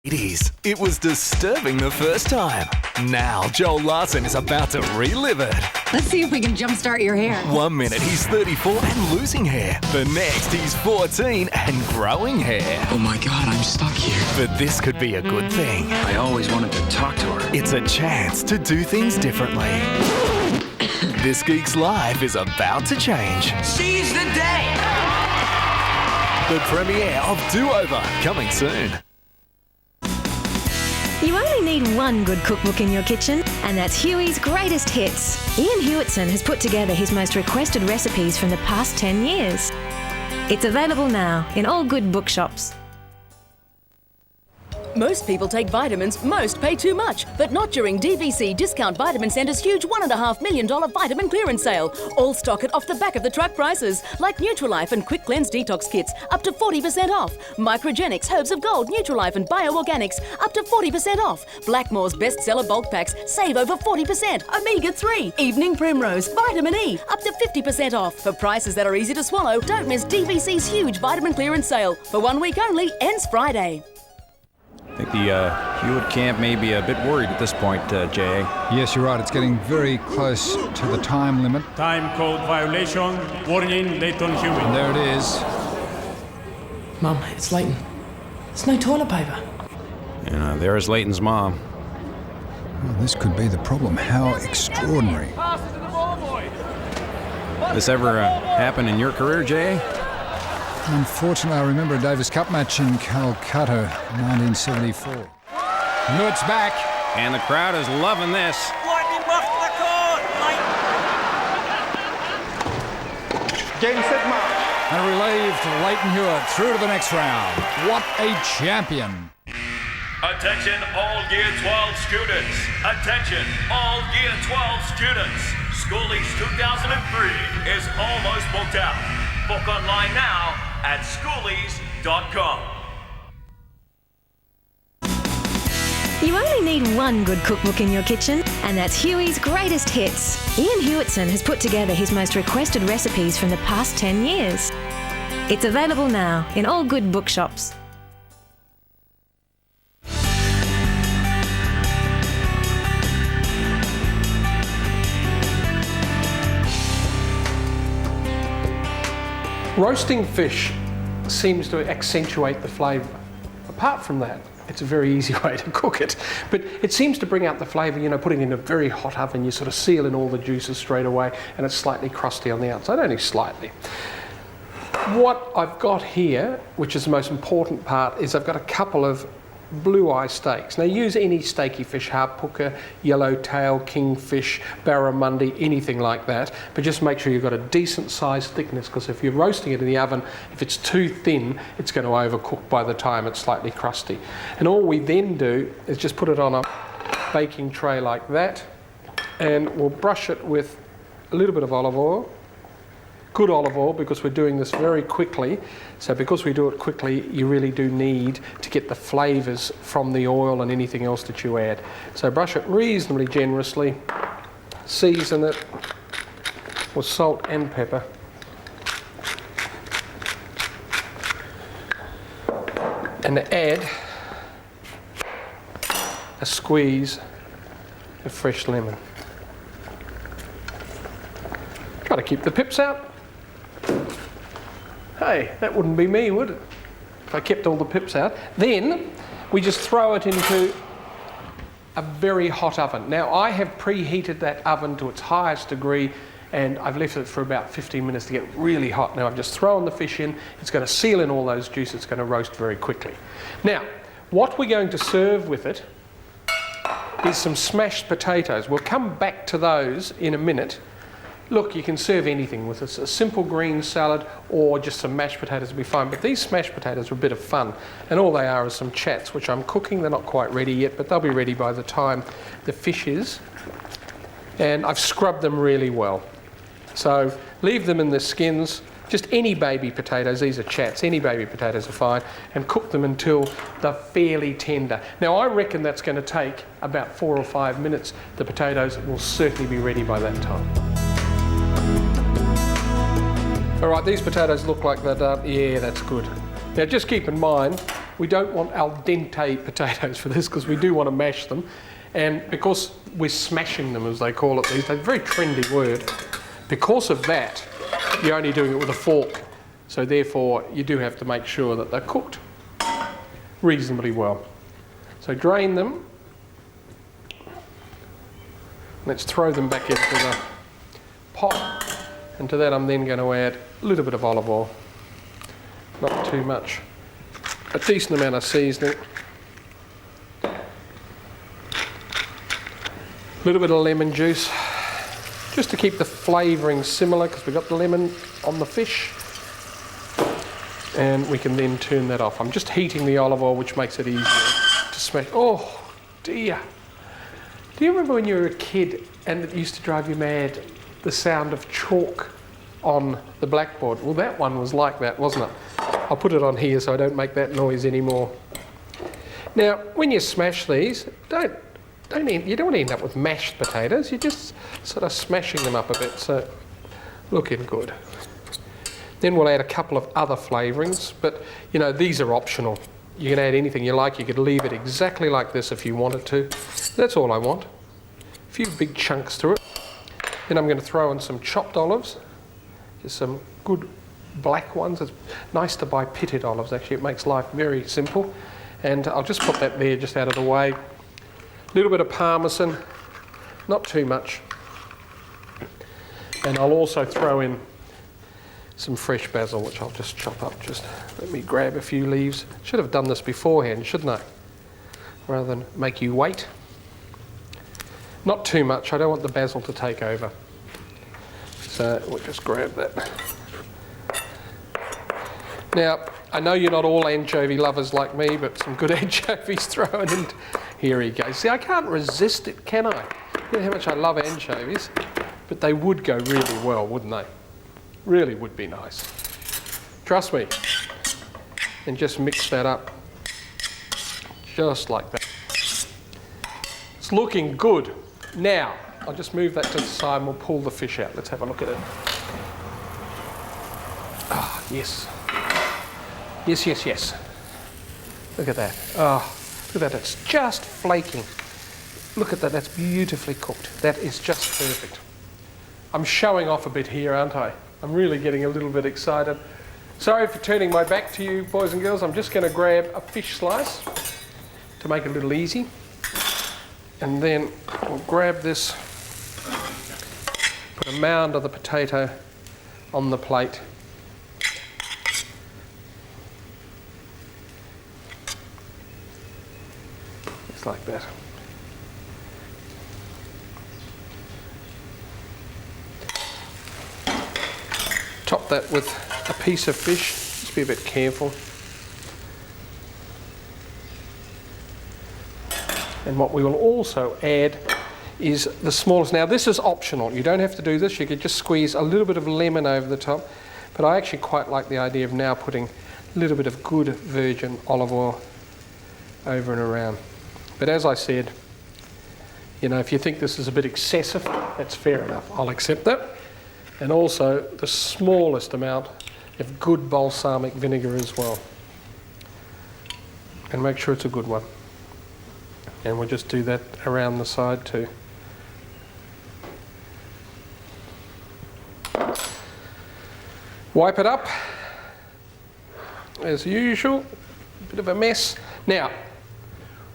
It was disturbing the first time. Now Joel Larson is about to relive it. Let's see if we can jumpstart your hair. 1 minute he's 34 and losing hair. The next he's 14 and growing hair. Oh my God, I'm stuck here. But this could be a good thing. I always wanted to talk to her. It's a chance to do things differently. This geek's life is about to change. Seize the day! The premiere of Do Over, coming soon. You only need one good cookbook in your kitchen, and that's Huey's Greatest Hits. Iain Hewitson has put together his most requested recipes from the past 10 years. It's available now in all good bookshops. Most people take vitamins, most pay too much. But not during DVC Discount Vitamin Centre's huge $1.5 million vitamin clearance sale. All stock at off the back of the truck prices. Like Nutrilife and Quick Cleanse Detox Kits, up to 40% off. Microgenics, Herbs of Gold, Nutrilife and Bioorganics, up to 40% off. Blackmore's bestseller bulk packs, save over 40%. Omega-3, Evening Primrose, Vitamin E, up to 50% off. For prices that are easy to swallow, don't miss DVC's huge vitamin clearance sale. For 1 week only, ends Friday. I think the Hewitt camp may be a bit worried at this point, Jay. Yes, you're right. It's getting very close to the time limit. Time code violation. Warning, Leighton Huey. And there it is. Mum, it's Leighton. There's no toilet paper. And there's Leighton's mom. Well, this could be the problem. How extraordinary. This ever happen in your career, Jay? Unfortunately, I remember a Davis Cup match in Calcutta, 1974. Hewitt's back. And the crowd is loving this. Game, set, march. And relieved Leighton Hewitt through to the next round. What a champion. Attention all Year 12 students. Attention all Year 12 students. Schoolies 2003 is almost booked out. Book online now at schoolies.com. You only need one good cookbook in your kitchen, and that's Huey's Greatest Hits. Iain Hewitson has put together his most requested recipes from the past 10 years. It's available now in all good bookshops. Roasting fish seems to accentuate the flavour. Apart from that, it's a very easy way to cook it. But it seems to bring out the flavour, you know, putting it in a very hot oven, you sort of seal in all the juices straight away, and it's slightly crusty on the outside, only slightly. What I've got here, which is the most important part, is I've got a couple of blue eye steaks. Now use any steaky fish, harpooker, yellowtail, kingfish, barramundi, anything like that, but just make sure you've got a decent sized thickness, because if you're roasting it in the oven, if it's too thin, it's going to overcook by the time it's slightly crusty. And all we then do is just put it on a baking tray like that, and we'll brush it with a little bit of olive oil. Good olive oil, because we're doing this very quickly. So because we do it quickly, you really do need to get the flavours from the oil and anything else that you add. So brush it reasonably generously, season it with salt and pepper. And add a squeeze of fresh lemon. Try to keep the pips out. Hey, that wouldn't be me, would it? If I kept all the pips out. Then we just throw it into a very hot oven. Now I have preheated that oven to its highest degree, and I've left it for about 15 minutes to get really hot. Now I've just thrown the fish in. It's going to seal in all those juices. It's going to roast very quickly. Now, what we're going to serve with it is some smashed potatoes. We'll come back to those in a minute. Look, you can serve anything with this. A simple green salad or just some mashed potatoes will be fine. But these smashed potatoes are a bit of fun. And all they are some chats, which I'm cooking. They're not quite ready yet, but they'll be ready by the time the fish is. And I've scrubbed them really well. So leave them in the skins. Just any baby potatoes, these are chats, any baby potatoes are fine, and cook them until they're fairly tender. Now I reckon that's going to take about 4 or 5 minutes. The potatoes will certainly be ready by that time. All right, these potatoes look like they're done. Yeah, that's good. Now just keep in mind, We don't want al dente potatoes for this because we do want to mash them. And because we're smashing them, as they call it these days, a very trendy word, because of that, you're only doing it with a fork. So therefore, you do have to make sure that they're cooked reasonably well. So drain them. Let's throw them back into the pot. And to that, I'm then going to add a little bit of olive oil. Not too much. A decent amount of seasoning. A little bit of lemon juice, just to keep the flavouring similar because we've got the lemon on the fish. And we can then turn that off. I'm just heating the olive oil, which makes it easier to smash. Oh dear. Do you remember when you were a kid and it used to drive you mad, the sound of chalk on the blackboard? Well, that one was like that, wasn't it? I'll put it on here so I don't make that noise anymore. Now, when you smash these, you don't want to end up with mashed potatoes. You're just sort of smashing them up a bit, so looking good. Then we'll add a couple of other flavourings, but you know, these are optional. You can add anything you like. You could leave it exactly like this if you wanted to. That's all I want. A few big chunks to it. Then I'm going to throw in some chopped olives. Just some good black ones. It's nice to buy pitted olives, actually. It makes life very simple. And I'll just put that there just out of the way. A little bit of parmesan, not too much. And I'll also throw in some fresh basil, which I'll just chop up. Just let me grab a few leaves. Should have done this beforehand, shouldn't I? Rather than make you wait. Not too much. I don't want the basil to take over. So we'll just grab that. Now, I know you're not all anchovy lovers like me, but some good anchovies thrown in. Here he goes. See, I can't resist it, can I? You know how much I love anchovies, but they would go really well, wouldn't they? Really would be nice. Trust me. And just mix that up. Just like that. It's looking good. Now, I'll just move that to the side and we'll pull the fish out. Let's have a look at it. Ah, yes. Yes, yes, yes. Look at that. Oh, look at that. It's just flaking. Look at that. That's beautifully cooked. That is just perfect. I'm showing off a bit here, aren't I? I'm really getting a little bit excited. Sorry for turning my back to you, boys and girls. I'm just going to grab a fish slice to make it a little easy. And then we'll grab this, put a mound of the potato on the plate. Just like that. Top that with a piece of fish. Just be a bit careful. And what we will also add is the smallest. Now this is optional. You don't have to do this. You could just squeeze a little bit of lemon over the top. But I actually quite like the idea of now putting a little bit of good virgin olive oil over and around. But as I said, you know, if you think this is a bit excessive, that's fair enough. I'll accept that. And also the smallest amount of good balsamic vinegar as well. And make sure it's a good one. And we'll just do that around the side too. Wipe it up, as usual, a bit of a mess. Now,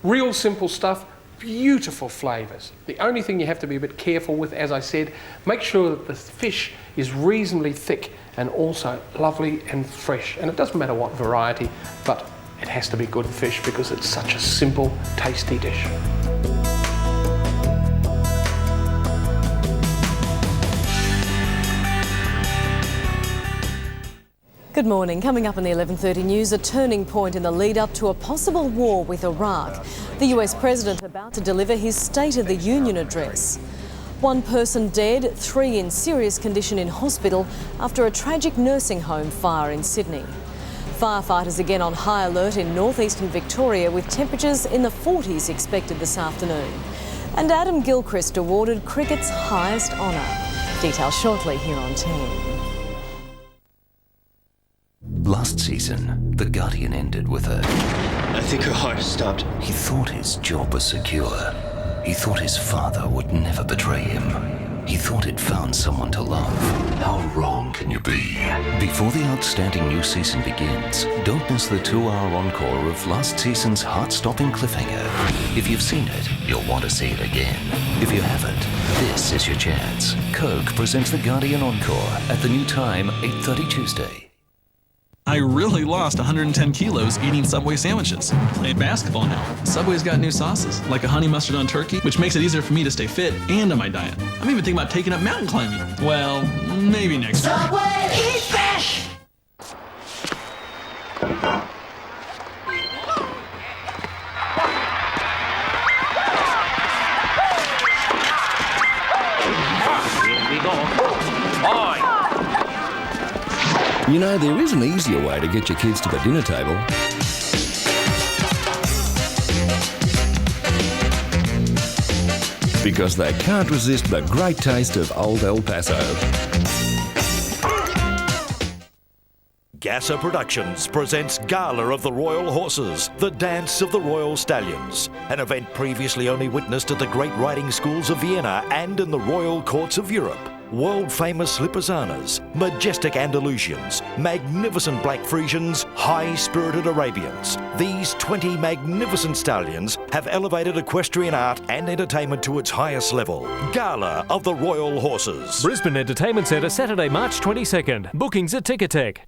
real simple stuff, beautiful flavours. The only thing you have to be a bit careful with, as I said, make sure that the fish is reasonably thick and also lovely and fresh. And it doesn't matter what variety, but it has to be good fish because it's such a simple, tasty dish. Good morning. Coming up in the 11:30 news, a turning point in the lead-up to a possible war with Iraq. The US President about to deliver his State of the Union address. One person dead, 3 in serious condition in hospital after a tragic nursing home fire in Sydney. Firefighters again on high alert in northeastern Victoria with temperatures in the 40s expected this afternoon. And Adam Gilchrist awarded cricket's highest honour. Details shortly here on 10. Last season, the Guardian ended with a... I think her heart stopped. He thought his job was secure. He thought his father would never betray him. He thought he'd found someone to love. How wrong can you be? Before the outstanding new season begins, don't miss the 2-hour encore of last season's heart-stopping cliffhanger. If you've seen it, you'll want to see it again. If you haven't, this is your chance. Coke presents The Guardian Encore at the new time, 8:30 Tuesday. I really lost 110 kilos eating Subway sandwiches. Playing basketball now. Subway's got new sauces, like a honey mustard on turkey, which makes it easier for me to stay fit and on my diet. I'm even thinking about taking up mountain climbing. Well, maybe next year. Subway, eat fresh! Here we go. Bye. You know, there is an easier way to get your kids to the dinner table. Because they can't resist the great taste of Old El Paso. Gasser Productions presents Gala of the Royal Horses, the Dance of the Royal Stallions, an event previously only witnessed at the great riding schools of Vienna and in the royal courts of Europe. World-famous Lipizzanas, majestic Andalusians, magnificent Black Frisians, high-spirited Arabians. These 20 magnificent stallions have elevated equestrian art and entertainment to its highest level. Gala of the Royal Horses. Brisbane Entertainment Centre, Saturday, March 22nd. Bookings at Ticketek.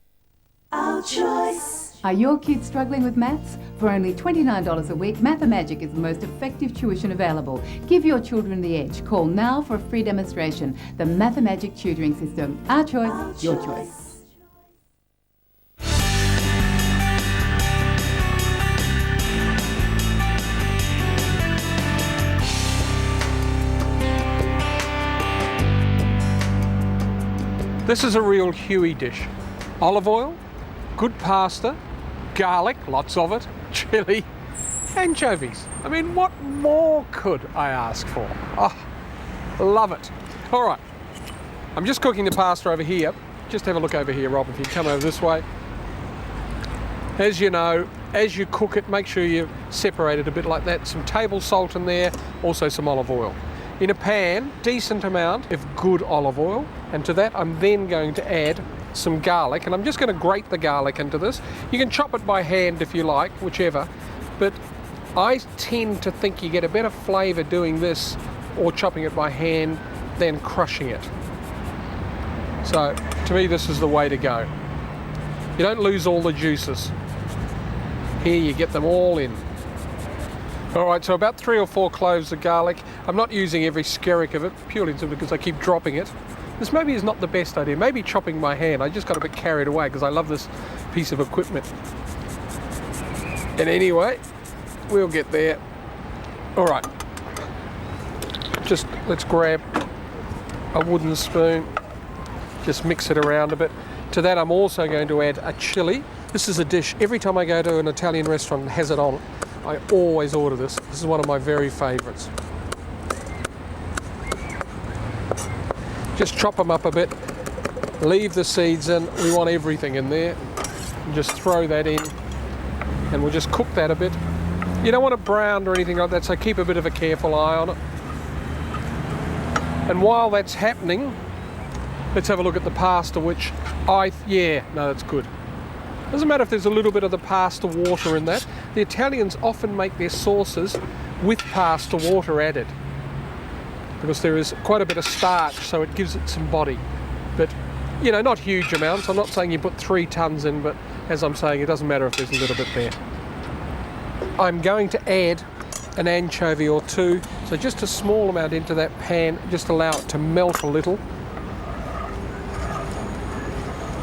Our choice. Are your kids struggling with maths? For only $29 a week, Mathemagic is the most effective tuition available. Give your children the edge. Call now for a free demonstration. The Mathemagic tutoring system. Our choice, your choice. This is a real Huey dish. Olive oil, good pasta, garlic, lots of it, chilli, anchovies. I mean, what more could I ask for? Oh, love it. All right, I'm just cooking the pasta over here. Just have a look over here, Rob, if you come over this way. As you know, as you cook it, make sure you separate it a bit like that. Some table salt in there, also some olive oil. In a pan, decent amount of good olive oil, and to that I'm then going to add some garlic, and I'm just going to grate the garlic into this. You can chop it by hand if you like, whichever, but I tend to think you get a better flavour doing this or chopping it by hand than crushing it. So to me this is the way to go. You don't lose all the juices. Here you get them all in. Alright, so about 3 or 4 cloves of garlic. I'm not using every skerrick of it, purely because I keep dropping it. This maybe is not the best idea. Maybe chopping by hand. I just got a bit carried away because I love this piece of equipment. And anyway, we'll get there. All right. Just let's grab a wooden spoon. Just mix it around a bit. To that, I'm also going to add a chilli. This is a dish. Every time I go to an Italian restaurant that has it on, I always order this. This is one of my very favourites. Just chop them up a bit, leave the seeds in. We want everything in there. And just throw that in, and we'll just cook that a bit. You don't want it browned or anything like that, so keep a bit of a careful eye on it. And while that's happening, let's have a look at the pasta, which that's good. Doesn't matter if there's a little bit of the pasta water in that. The Italians often make their sauces with pasta water added, because there is quite a bit of starch, so it gives it some body. But, you know, not huge amounts. I'm not saying you put 3 tons in, but as I'm saying, it doesn't matter if there's a little bit there. I'm going to add an anchovy or 2, so just a small amount into that pan, just allow it to melt a little.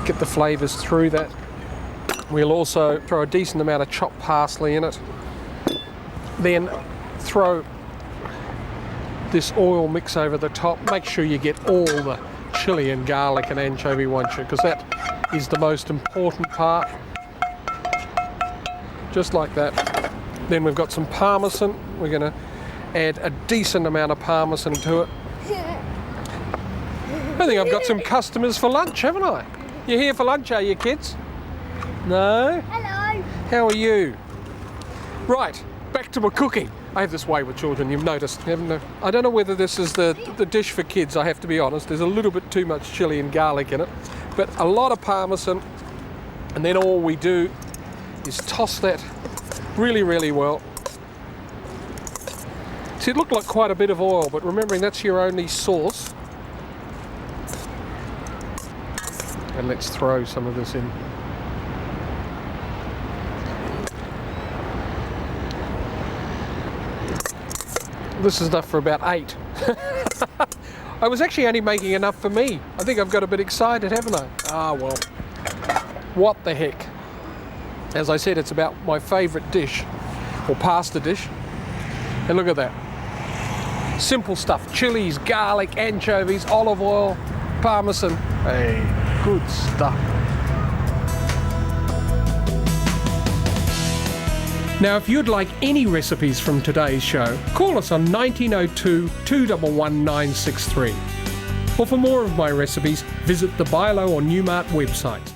Get the flavours through that. We'll also throw a decent amount of chopped parsley in it. Then throw this oil mix over the top. Make sure you get all the chilli and garlic and anchovy, won't you? Because that is the most important part. Just like that. Then we've got some parmesan. We're going to add a decent amount of parmesan to it. I think I've got some customers for lunch, haven't I? You're here for lunch, are you, kids? No? Hello. How are you? Right, back to my cooking. I have this way with children, you've noticed, haven't you? I don't know whether this is the dish for kids, I have to be honest. There's a little bit too much chilli and garlic in it, but a lot of parmesan, and then all we do is toss that really, really well. See, it looked like quite a bit of oil, but remembering that's your only sauce. And let's throw some of this in. This is enough for about 8. I was actually only making enough for me. I think I've got a bit excited, haven't I? Ah, well, what the heck. As I said, it's about my favourite dish, or pasta dish. And look at that. Simple stuff, chilies, garlic, anchovies, olive oil, parmesan. Hey, good stuff. Now, if you'd like any recipes from today's show, call us on 1902 211 963. Or for more of my recipes, visit the Bilo or Newmart websites.